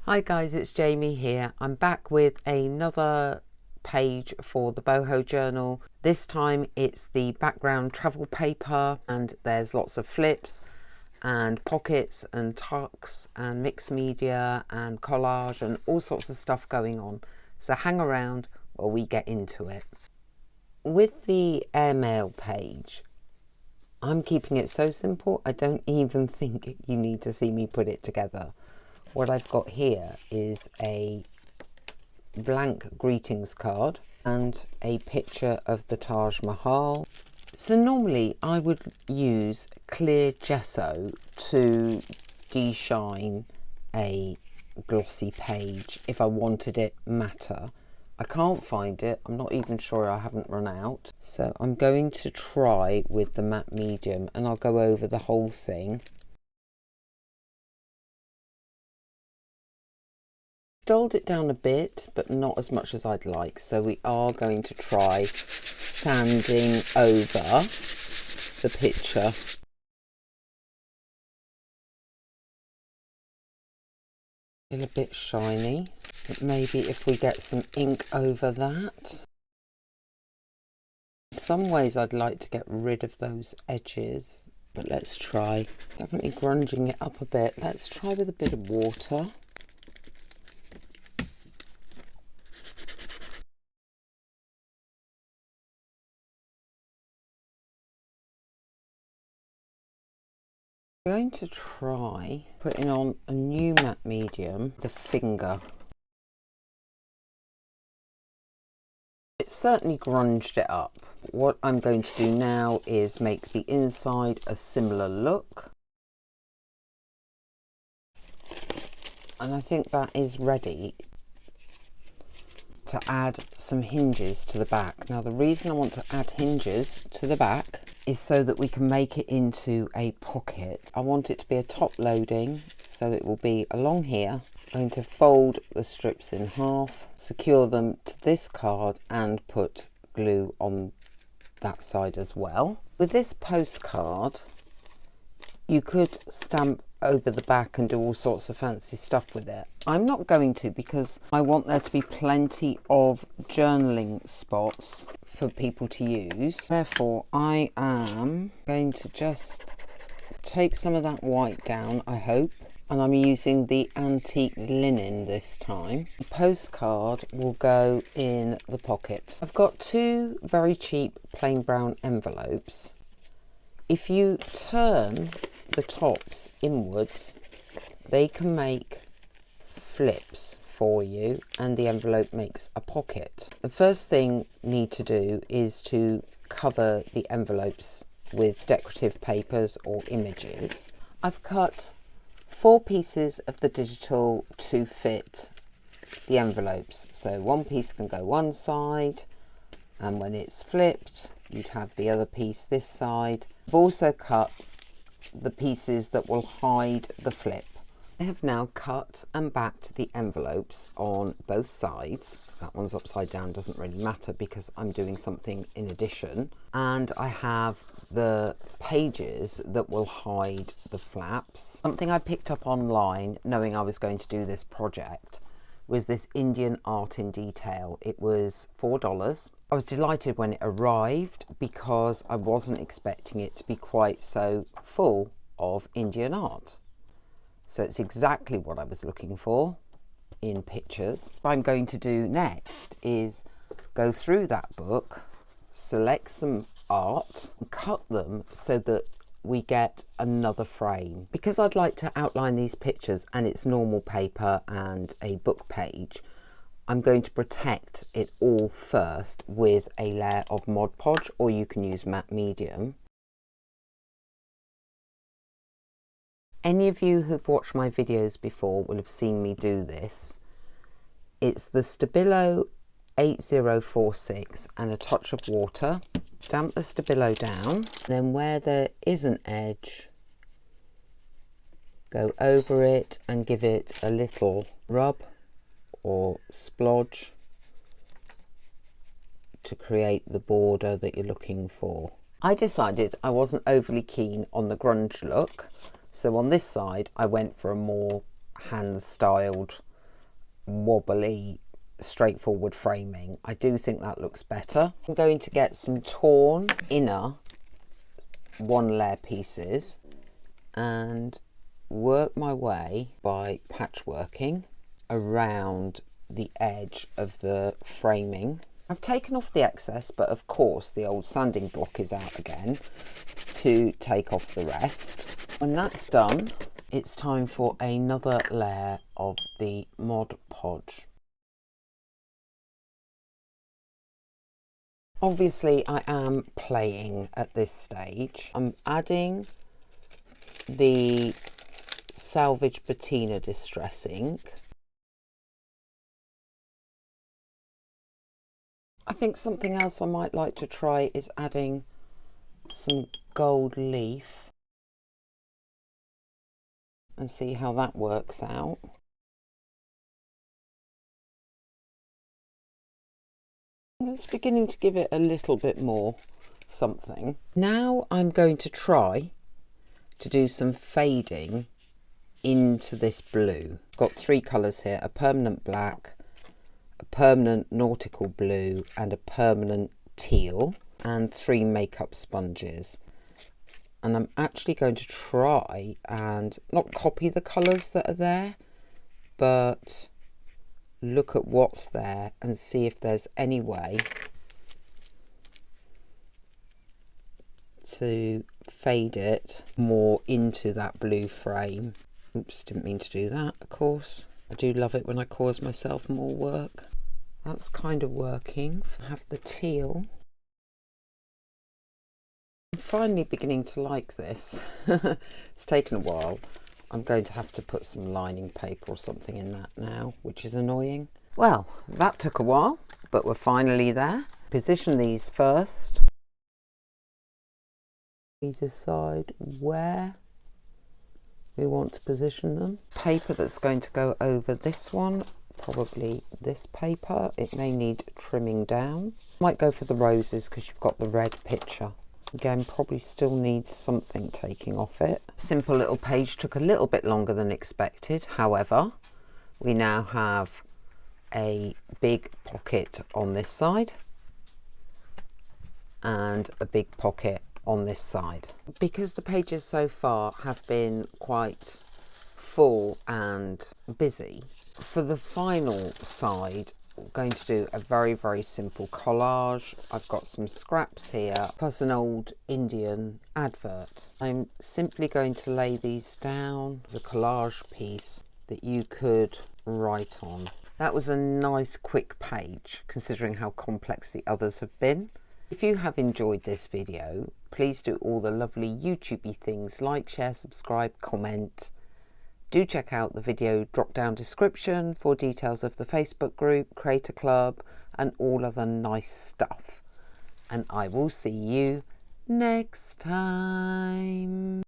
Hi guys, it's Jamie here. I'm back with another page for the Boho journal. This time it's the background travel paper and there's lots of flips and pockets and tucks and mixed media and collage and all sorts of stuff going on. So hang around while we get into it. With the airmail page, I'm keeping it so simple I don't even think you need to see me put it together. What I've got here is a blank greetings card and a picture of the Taj Mahal. So normally I would use clear gesso to de-shine a glossy page if I wanted it matte. I can't find it. I'm not even sure I haven't run out. So I'm going to try with the matte medium and I'll go over the whole thing. Dulled it down a bit, but not as much as I'd like. So we are going to try sanding over the picture. Still a bit shiny, but maybe if we get some ink over that. In some ways I'd like to get rid of those edges, but let's try. Definitely grunging it up a bit. Let's try with a bit of water. I'm going to try putting on a new matte medium, the finger. It certainly grunged it up. What I'm going to do now is make the inside a similar look. And I think that is ready to add some hinges to the back. Now the reason I want to add hinges to the back is so that we can make it into a pocket. I want it to be a top loading, so it will be along here. I'm going to fold the strips in half, secure them to this card and put glue on that side as well. With this postcard, you could stamp over the back and do all sorts of fancy stuff with it. I'm not going to because I want there to be plenty of journaling spots for people to use. Therefore, I am going to just take some of that white down, I hope, and I'm using the antique linen this time. The postcard will go in the pocket. I've got two very cheap plain brown envelopes. If you turn the tops inwards, they can make flips for you and the envelope makes a pocket. The first thing you need to do is to cover the envelopes with decorative papers or images. I've cut 4 pieces of the digital to fit the envelopes. So one piece can go one side, and when it's flipped you'd have the other piece this side. I've also cut the pieces that will hide the flip. I have now cut and backed the envelopes on both sides. That one's upside down, doesn't really matter because I'm doing something in addition. And I have the pages that will hide the flaps. Something I picked up online knowing I was going to do this project was this Indian art in detail. It was $4. I was delighted when it arrived because I wasn't expecting it to be quite so full of Indian art. So it's exactly what I was looking for in pictures. What I'm going to do next is go through that book, select some art, and cut them so that we get another frame. Because I'd like to outline these pictures and it's normal paper and a book page, I'm going to protect it all first with a layer of Mod Podge, or you can use matte medium. Any of you who've watched my videos before will have seen me do this. It's the Stabilo 8046 and a touch of water. Damp the Stabilo down, then where there is an edge, go over it and give it a little rub or splodge to create the border that you're looking for. I decided I wasn't overly keen on the grunge look, so on this side I went for a more hand-styled wobbly, straightforward framing. I do think that looks better. I'm going to get some torn inner one layer pieces and work my way by patchworking around the edge of the framing. I've taken off the excess, but of course the old sanding block is out again to take off the rest. When that's done, it's time for another layer of the Mod Podge. Obviously I am playing at this stage. I'm adding the Salvage Patina Distress ink. I think something else I might like to try is adding some gold leaf and see how that works out. It's beginning to give it a little bit more something. Now I'm going to try to do some fading into this blue. Got three colours here, a permanent black, a permanent nautical blue and a permanent teal, and 3 makeup sponges. And I'm actually going to try and not copy the colours that are there, but look at what's there and see if there's any way to fade it more into that blue frame. Oops, didn't mean to do that, of course. I do love it when I cause myself more work. That's kind of working. I have the teal. I'm finally beginning to like this. It's taken a while. I'm going to have to put some lining paper or something in that now, which is annoying. Well, that took a while, but we're finally there. Position these first. We decide where we want to position them. Paper that's going to go over this one, probably this paper. It may need trimming down. Might go for the roses because you've got the red picture. Again, probably still needs something taking off it. Simple little page, took a little bit longer than expected. However, we now have a big pocket on this side and a big pocket on this side. Because the pages so far have been quite full and busy, for the final side I'm going to do a very simple collage. I've got some scraps here plus an old Indian advert. I'm simply going to lay these down as a collage piece that you could write on. That was a nice quick page considering how complex the others have been. If you have enjoyed this video, please do all the lovely YouTubey things like, share, subscribe, comment. Do check out the video drop down description for details of the Facebook group, Creator Club and all other nice stuff. And I will see you next time.